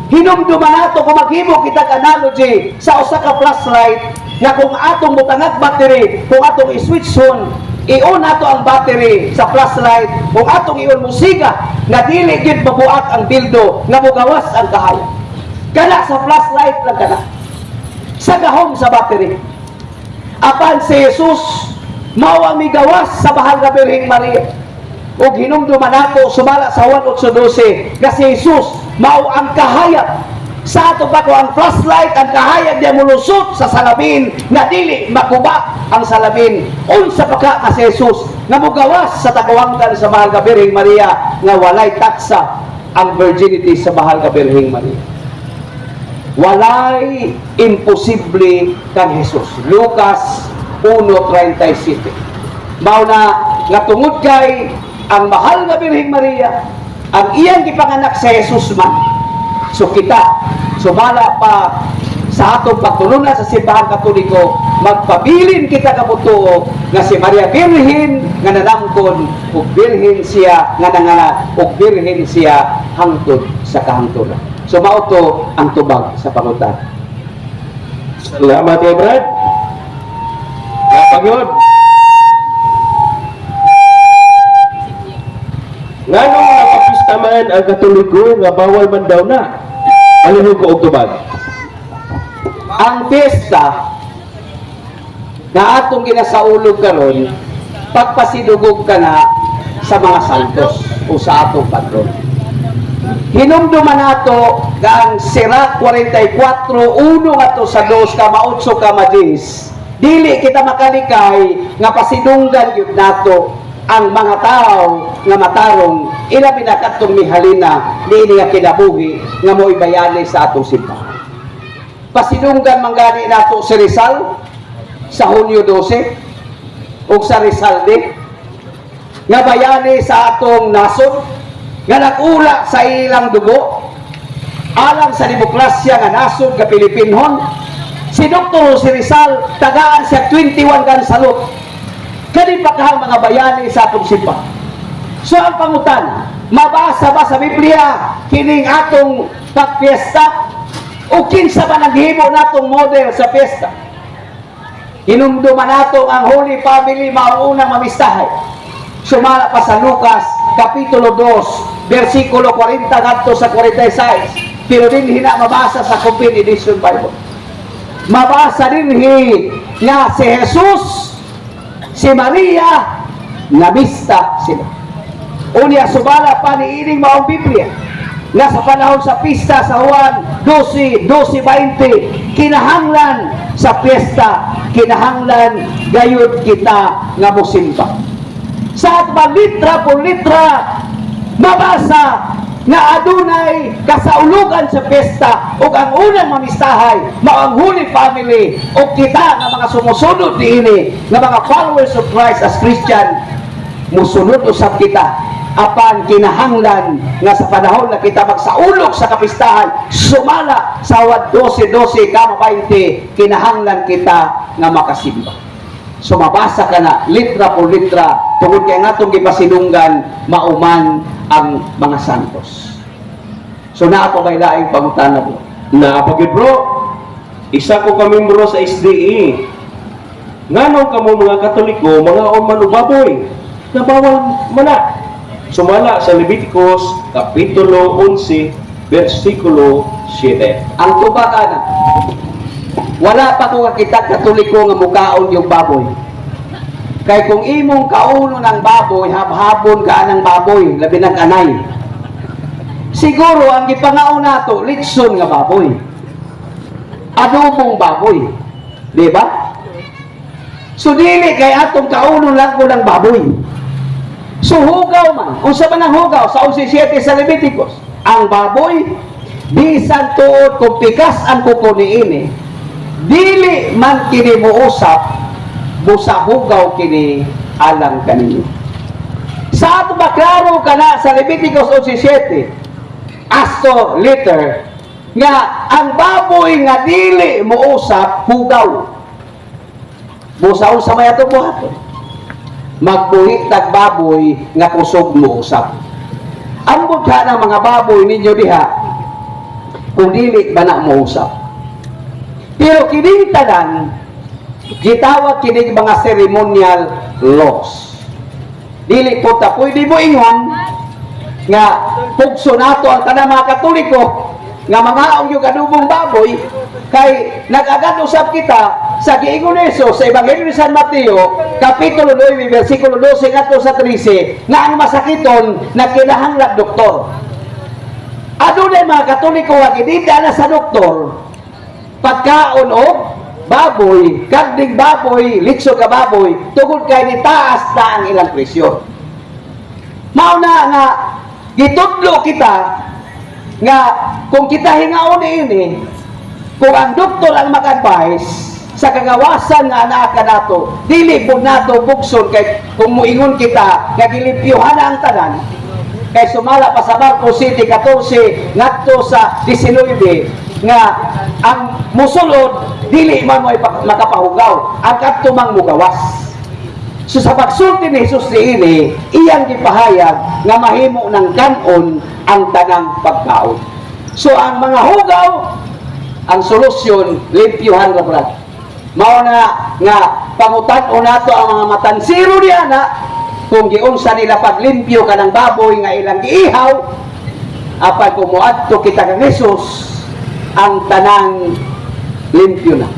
hinumduman nato kung maghimo kitag analogy sa usa ka flashlight nga kung atong butangag battery, kung atong i-switch on, i-on nato ang battery sa flashlight, kung atong i-on musiga nga dili gyud mabuak ang bildo nga mogawas ang kahayan. Kana sa flashlight lang kana. Sa gahom sa battery. Apan si Jesus mao ang migawas sa bahal nga Birheng Maria. Ug hinumduman nato sumala sa Juan 8:12 nga si Jesus mao ang kahayag. Sa ato ba ko ang flashlight, ang kahayag niya mulusot sa salamin na dili makubak ang salamin. Unsa pa ka si Jesus nga mugawas sa tagawanggan sa bahal nga Birheng Maria nga walay taksa ang virginity sa bahal nga Birheng Maria. Walay imposible kang Jesus. Lucas 1:37. Mao na nga tungod kay ang mahal nga Birheng Maria ang iyang gipanganak sa Jesus man. So kita sumala pa sa atong pagtulunan sa simbahan Katoliko, magpabilin kita kabutuo nga si Maria Birhen nga nanamkon ug birhen siya nga nanganak ug birhen siya hangtod sa kahangturan. So mao to ang tubag sa pangutan. Salamat kay Brad. Napagod. Nganong nakapista man ang Katoliko nga bawal man daw na alihog ko og tubag? Ang piyesta na atong ginasaulog karon, pagpasidugog ka na sa mga santos o sa atong patron. Hinumduman nato nga ang Sira 44:1 ato sa 2 ka 8 ka 10. Dili kita makalikay nga pasidunggan gyud nato ang mga tao nga matarong ilabi na katong mihalina niini nga kinabuhi nga mo'y bayani sa atong simbahan. Pasidunggan manggani nato si Rizal sa Hunyo 12 ug sa Rizalde nga bayani sa atong nasod nga nag-ula sa ilang dugo alang sa demokrasya nga nasod nga Pilipinhon. Si Dr. si Rizal tagaan siya 21 kan salot kani pakahang mga bayani sa atong simbahan. So ang pangutana, mabasa ba sa Biblia kining atong pagpiesta o kinsa ba naghimo natong model sa piesta? Hinumduman nato ang Holy Family maunang mamistahay. Sumala pa sa Lucas kapitulo 2 versikulo 40 ngadto sa 46. Pero din hina mabasa sa Companion Edition Bible. Mabasa din nga si Jesus, si Maria, namista sila. Unya subala pa ni ining maong Biblia nga sa panahon sa pista sa Juan 12:20 kinahanglan sa piyesta, kinahanglan gayud kita nga mosimba. Sa atbang litra por litra mabasa nga adunay kasaulugan sa piyesta ug ang unang mamistahay mao ang Holy Family ug kita nga mga sumusunod niini nga mga followers of Christ as Christian musunod usab kita apan kinahanglan nga sa panahon na kita magsaulog sa kapistahan sumala sa Juan 12:12 kama 20 kinahanglan kita nga makasimba. So mabasa ka na litra por litra tungod kay ngatong gipasidunggan mauman ang mga santos. So naa pa may laing pangutana bro. Naapagid bro, isa ko kamimbro sa SDE. Nganong kamo mga Katoliko, mga umanubaboy, na bawal mana. Sumala sa Leviticus, Kapitulo 11, versikulo 7. Ang tubag-ana, wala pa ko kakita Katoliko nga mukaon yung baboy. Kay kung imong kauno ng baboy, habhabon ka ng baboy, labi ng anay. Siguro ang gipangaon nato, litson nga baboy. Adobong baboy. Di ba? So dili kay atong kauno lang ko ng baboy. So hugaw man, unsa man ang hugaw sa 11:7 sa Leviticus, ang baboy bisan tuod kung pikas ang kuko niini, dili man kini muusap, busa hugaw kini alang kaninyo. Sa ato ba klaro kana sa Leviticus 11:7 asto liter nga ang baboy nga dili muusap hugaw. Busaon sa may ato buhaton. Magbuhi tag baboy nga kusog muusap. Ambot ka ng mga baboy ninyo diha kung dili ba na muusap. Pero kining tanan gitawag kining mga ceremonial laws. Dili po ta pwede mo ingon nga pugso nato ang tanang mga Katoliko nga mga yung kadubong baboy kay nag-agad usap kita sa giingon ni Jesus sa Ebanghelyo ni San Mateo kapitulo 9 bersikulo 12 ngadto sa 13 nga ang masakiton nagkinahanglan doktor. Adunay mga Katoliko nga gidita na sa doktor pagkaon og baboy, kagdig baboy, litso ka baboy, tungod kay ni taas na ang ilang presyo. Mauna nga gitudlo kita nga kung kita hingaon ini, kung ang doktor ang mag-advise sa kagawasan nga anak ka nato, dili po nato bukson kay kung muingon kita nga gilimpyuhan ang tanan kay sumala pa sa Marcos City 14 ngadto sa 19 nga ang musulod dili man mo makapahugaw ang kadto mang mugawas. So sa pagsulti ni Jesus niini iyang gipahayag nga mahimo ng kanon ang tanang pagkaon. So ang mga hugaw ang solusyon limpyuhan ra brad. Mao na nga pangutan-o nato ang mga matansiro diyan na kung giunsa nila paglimpyo ka ng baboy nga ilang giihaw apan kumuadto kita kang Jesus ang tanang limpyo na.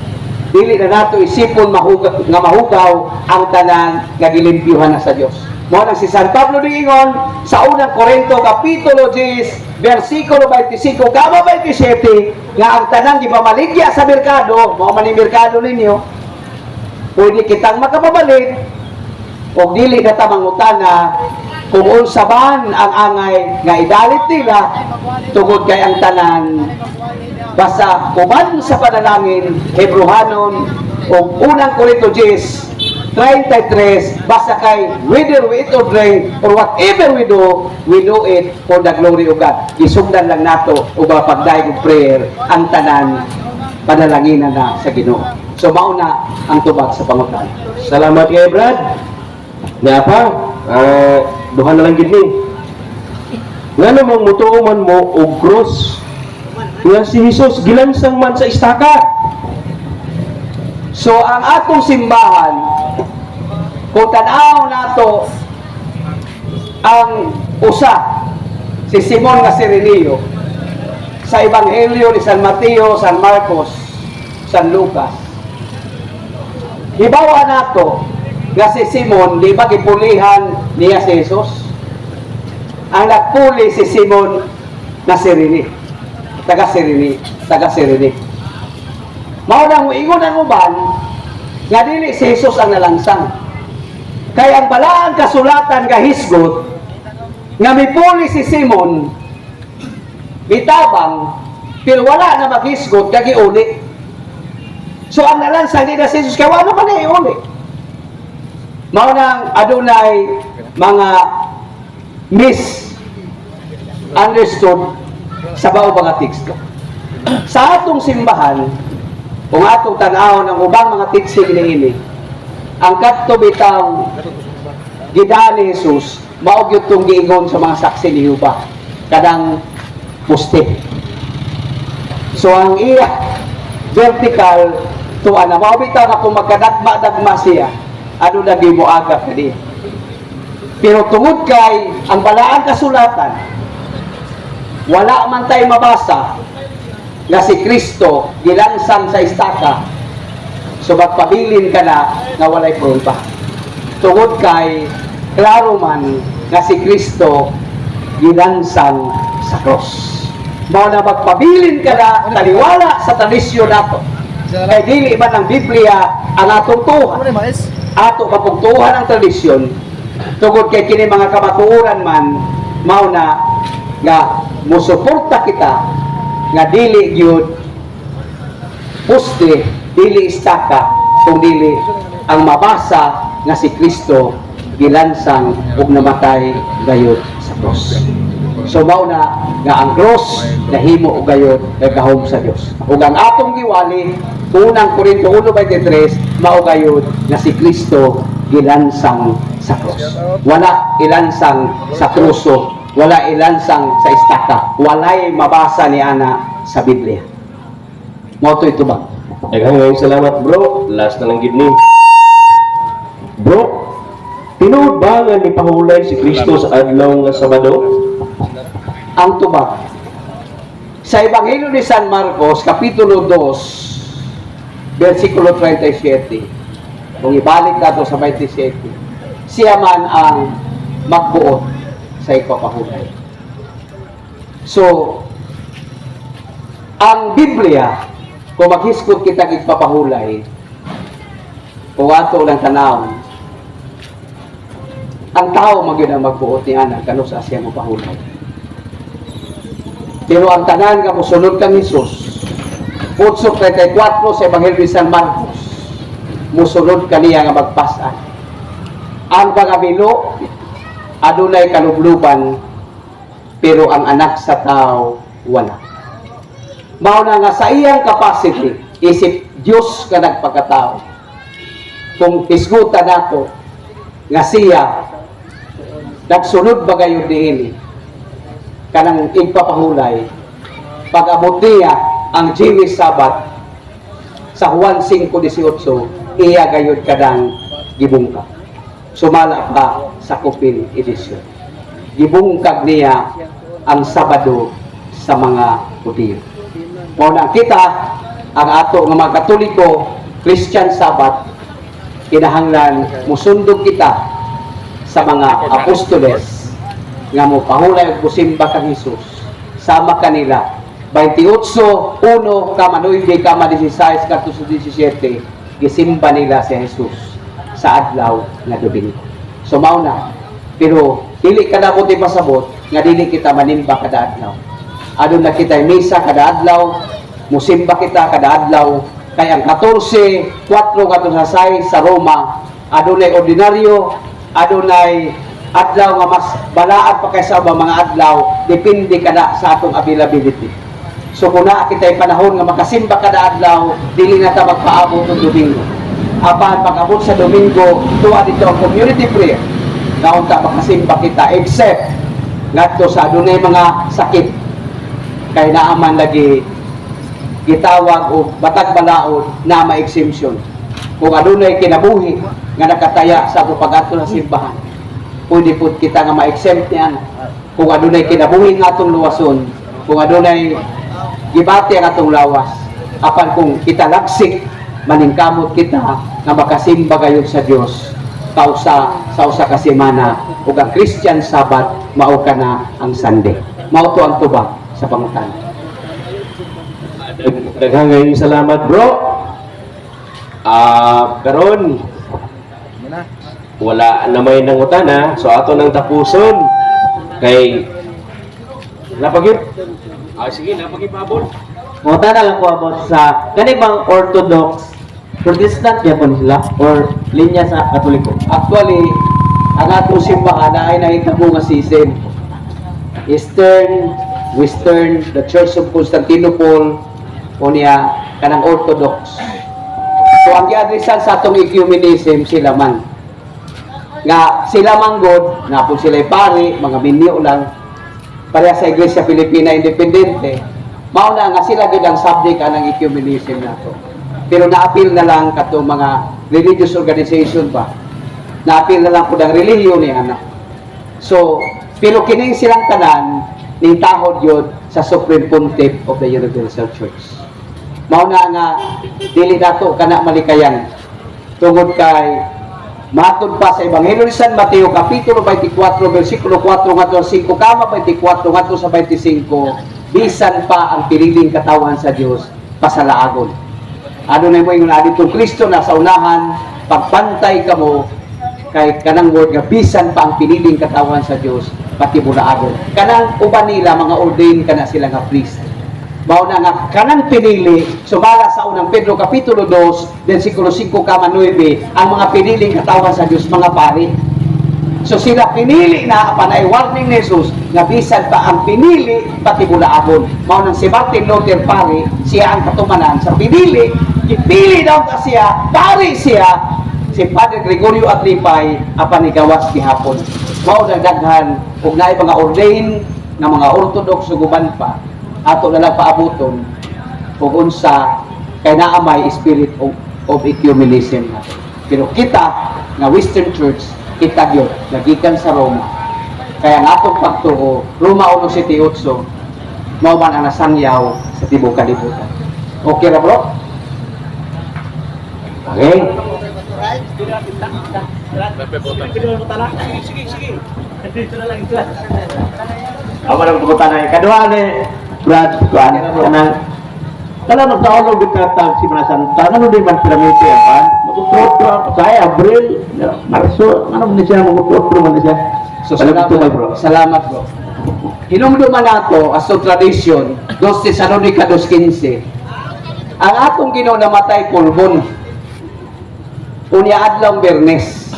Dili na nato isipon mahugaw ang tanang nga gilimpyuhan na sa Dios. Mao nang si San Pablo diingon sa unang Korinto kapitulo 10 bersikulo 25 kama 27 nga ang tanang gipamaligya sa merkado, mao man ni merkado ninyo, pwede kitang makapabalik o dili na ta mangutana kung unsa man ang angay nga idalit nila tungod kay ang tanan basta kuman sa panalangin Hebrehanon o unang Korinto 10:33 basta kay whether we eat or drink or whatever we do it for the glory of God. Isugdan lang nato o pagdaig og prayer ang tanan panalanginan na sa Ginoo. So mauna ang tubag sa pangutan. Salamat kay Brad. Nga pa, duha na lang gid ni. Nga namang mutuoman mo og cross. Nga si Jesus gilansang man sa istaka. So ang atong simbahan kung tanaw nato ang usa si Simon nga Sireneo sa Ebanghelyo ni San Mateo, San Marcos, San Lucas. Ibawa nato nga si Simon di ba gipulihan niya si Jesus? Ang nagpuli si Simon na Sirene, taga Sirene. Mao nang muingon ang uban nga dili si Jesus ang nalangsang. Kaya ang balaang kasulatan nga hisgot nga mipuli si Simon bitabang pero wala na maghisgot kag iuli. So ang nalansang di na si Jesus kay wala man na iuli. Mao nang adunay mga misunderstood sa bao mga teksto. Sa atong simbahan, kung atong tanaw ng ubang mga teaching niini, ang kadto bitaw gidaan ni Jesus mao gyud tong giingon sa mga saksi ni Jehova kadang poste. So ang iya vertical to ana mao bitaw na kung magkadagma-dagma siya ano na di mo aga kadi. Pero tungod kay ang balaang kasulatan wala man tay mabasa nga si Kristo gilansang sa istaka so magpabilin ka na nga walay prueba. Tungod kay klaro man nga si Kristo gilansang sa cross. Mao na magpabilin ka na taliwala sa tradisyon nato. Kay dili man ang Biblia ang atong tuhan. Ato kapugtuhan ang tradisyon tungod kay kini mga kamatuoran man mao na nga musuporta kita nga dili gyud poste, dili istaka, kung dili ang mabasa nga si Kristo gilansang ug namatay gayud sa cross. So mao na nga ang cross nahimo og gayud nagahom sa Dios. Ug ang atong giwali unang Korinto 1:23 mao gayud nga si Kristo gilansang sa cross. Wala ilansang sa kruso, wala ilansang sa istaka, walay mabasa ni ana sa Biblia. Mao to ito ba? Daghang salamat bro. Last na lang gid ni. Bro, tinuod ba nga ni pahulay si Kristo sa adlaw nga Sabado? Ang tubag. Sa Ebanghelyo ni San Marcos, Kapitulo 2, versikulo 37, kung ibalik nato sa 27, siya man ang magbuot sa ipapahulay. So, ang Biblia, kung maghiskot kita ipapahulay, kung ato lang tanawon, ang tao magyud ang magbuot ni ana kanus siya mo pahulay. Pero ang tanan nga mosunod kang Hesus, 8:34 sa Ebanghelyo ni San Marcos, mosunod kaniya nga magpasan. Ang pagabilo adunay kalubluban, pero ang anak sa tao wala. Mao na nga sa iyang capacity, isip Dios ka nagpagkatao. Kung hisgutan nato nga siya nagsunod ba gayon diini kanang ipapahulay pag-abot niya ang Jewish Sabbath sa Juan 5:18 iya gayud kadang gibungkag. Sumala pa sa Kupil edisyon. Gibungkag niya ang Sabado sa mga Hudyo. Mao na kita ang ato nga mga Katoliko Christian Sabbath kinahanglan musundog kita sa mga apostoles nga mo pahulay ug musimba kang Hesus sama kanila 28:1 kama 9 kama 16 kadto 17 gisimba nila si Hesus sa adlaw nga Domingo. So mao na, pero dili kada mo pasabot nga dili kita manimba kada adlaw. Adun na kita misa kada adlaw, musimba kita kada adlaw, kay ang 14:4 kadto sa 6 sa Roma adunay ordinaryo, adunay adlaw nga mas balaan pa kaysa ba mga adlaw, depende kada sa atong availability. So kung na kita'y panahon nga makasimba kada adlaw, dili na ta magpaabot ng Domingo. Apan pag-abot sa Domingo, tuwa dito ang community prayer. Naunta makasimba kita, except ngadto sa adunay mga sakit, kay naaman lagi gitawag o batag balaod na ma-exemption. Kung adunay kinabuhi nga nakataya sa ato pag-ato sa simbahan, pwede po kita nga ma-exempt niyan. Kung adunay kinabuhi nga atong luwason, kung adunay gibati ang atong lawas, apan kung kita lagsik, maningkamot kita nga makasimba gayon sa Dios sa usa ka semana, ug ang Christian Sabbath mao kana ang Sunday. Mao to ang tubag sa pangutan. Daghang salamat bro. Karon wala na may nangutana, so ato nang tapuson kay napagip. Sige, napagip abot. Muta na lang ko about sa kanibang Orthodox Protestant yapon sila or linya sa Katoliko. Actually, ang atong simbahan na ay nahitabo nga system. Eastern, Western, the Church of Constantinople, o niya kanang Orthodox. So ang giadresan sa atong ecumenism sila man. Nga sila man God, nga po sila pari, mga minyo lang, pareha sa Iglesia Pilipina Independente, mao na nga sila gid ang subject anang ecumenism nato. Pero na-appeal na lang katong mga religious organization pa. Na-appeal na lang po ng relihiyon ni anak. So, pero kining silang tanan, ning tahod yun sa Supreme Pontiff of the Universal Church. Mao na nga, dili nato kana malikayan. Tungod kay, matod pa sa Ebanghelyo ni San Mateo, Kapitulo 24, versikulo 4, ngadto 5, kama 24, ngadto sa 25, bisan pa ang piniling katawan sa Dios pasalaagon. Ano na mo yung aditong Kristo na sa unahan, pagpantay ka mo, kay kanang word nga bisan pa ang piniling katawan sa Dios pati bulaagon. Kanang uban nila mga ordained kana sila nga priest. Mao na nga kanang pinili sumala sa unang Pedro kapitulo 2 versikulo 5 kama 9 ang mga piniling katawan sa Dios mga pari. So sila pinili na panay warning ni Jesus nga bisan pa ang pinili pati bulaagon. Mao nang si Martin Luther pari siya ang katumanan sa pinili, ipili daw ka siya, pari siya. Si Padre Gregorio Atripay apan igawas gihapon. Mao daghan ug naay mga ordained nga mga orthodox ug uban pa ato na lang paabuton ug unsa kay naa may spirit of ecumenism nato. Pero kita nga Western Church kita gyud nagikan sa Roma. Kaya ang atong pagtuo Roma 1:7 mao man ang nasangyaw sa tibuok kalibutan. Okay ra bro? Okay. Ako lang pumunta na kadua ni Brad kuan kanang kana nagtaon og bitatag si Santa ano di man piramide pa magutro saya Abril Marso ano man siya magutro man siya So salamat bro. Hinumduman nato as to tradition 2 Tesalonica 2:15. Ang atong Ginoo namatay pulbon. Unya adlaw Biyernes.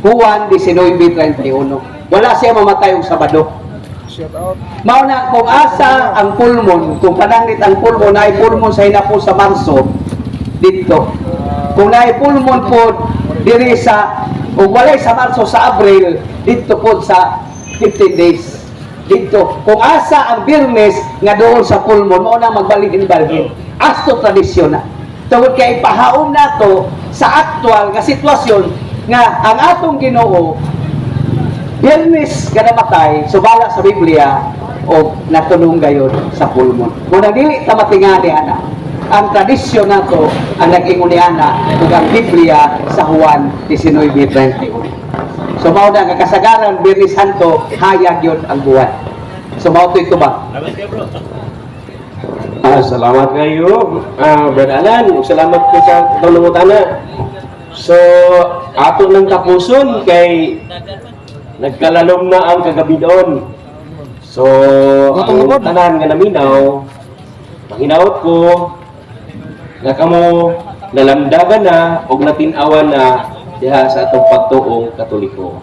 Juan 19:31. Wala siya mamatay og Sabado. Mao na kung asa ang pulmon, kung pananglit ang pulmon ay pulmon sa hinapo sa Marso dito. Kung naay pulmon po diri sa o walay sa Marso sa Abril dito po sa 15 days. Dito. Kung asa ang Biyernes nga doon sa pulmon mo na magbalik-inbalhin. Asto tradisyon na. Tungod kay ipahaom nato sa aktual nga sitwasyon nga ang atong Ginoo Biyernes nga namatay subala sa Biblia o natulong gayon sa pulmon. Kung dili ta matingali ana, ang tradisyon nato ang nag-inguni ana ug ang Biblia sa Juan 19:31. So mao na nga kasagaran Biyernes Santo hayag yon ang buwan. So mao to ito ba? Salamat kayo, Brad Alan. Salamat po sa panungutana. So, ato ng tapuson kay nagkalalom na ang kagabi doon. So, ang tanan nga naminaw, mahinaot ko na kamo nalamdagan na o natinawan na diha sa atong pagtuong Katoliko.